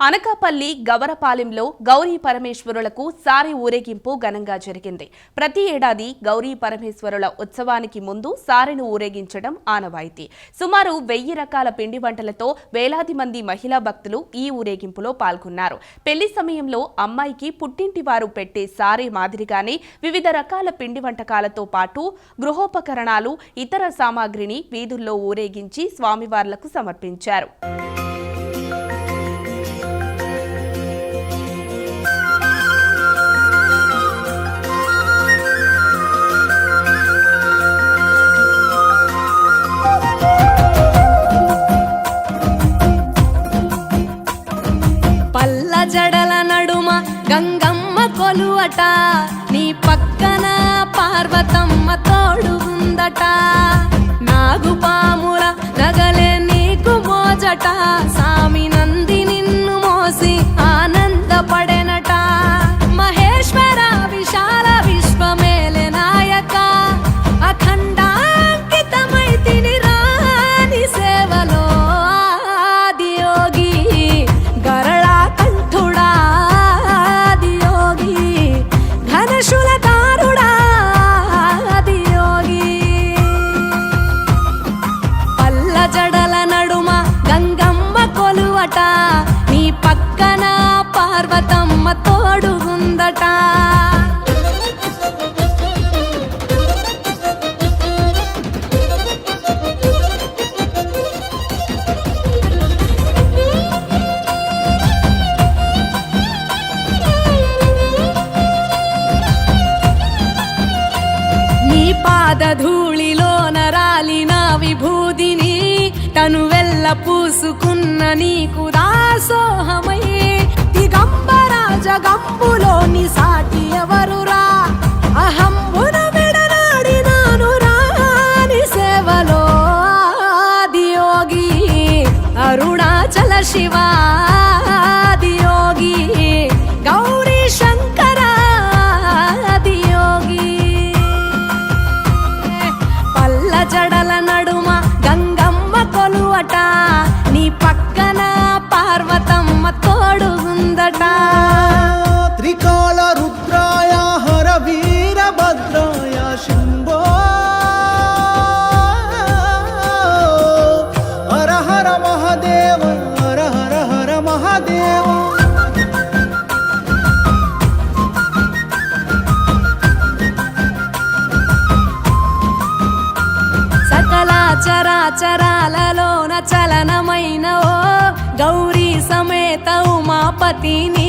అనకాపల్లి గవరపాలెంలో గౌరీ పరమేశ్వరులకు సారి ఊరేగింపు ఘనంగా జరిగింది. ప్రతి ఏడాది గౌరీ పరమేశ్వరుల ఉత్సవానికి ముందు సారెను ఊరేగించడం ఆనవాయితీ. సుమారు 1000 రకాల పిండి వంటలతో వేలాది మంది మహిళా భక్తులు ఈ ఊరేగింపులో పాల్గొన్నారు. పెళ్లి సమయంలో అమ్మాయికి పుట్టింటి వారు పెట్టే సారే మాదిరిగానే వివిధ రకాల పిండి వంటకాలతో పాటు గృహోపకరణాలు, ఇతర సామాగ్రిని వీధుల్లో ఊరేగించి స్వామివార్లకు సమర్పించారు. జడల నడుమ గంగమ్మ కొలువట, నీ పక్కన పార్వతమ్మ తోడుగుందట. నాగుపాముల నగలే నీకు మోజట, సామి నంది నిన్ను మోసి ఆనందపడెనట. మహేశ్వర విశాల విశ్వమేలే నాయక, అఖండాంకితమైతిని రాని సేవలో ఆదియోగి. జడల నడుమ గంగమ్మ కొలువట, నీ పక్కన పార్వతమ్మ తోడుగుందట. నీ పాదధూళిలో నరాలిన విభూదిని తను వెల్ల పూసుకున్న నీకు దాసోహమై. దిగంబర జగంబులోని సాటి ఎవరురా, అహంబున విడనాడినాను రాని సేవలో ఆదియోగి. అరుణాచల శివ ఆదియోగి, గౌరీ శంకర ఆదియోగి. పల్ల జడల నడుమ గంగమ్మ కొలువట, నీ పక్కన పార్వతమ్మ తోడుగుందట. త్రికాల రుద్రాయ హర వీరభద్రాయ శంభో, హర హర మహాదేవ, హర హర హర మహాదేవ. చరాచరాలలోన చలనమైన ఓ గౌరీ సమేత ఉమాపతి నీ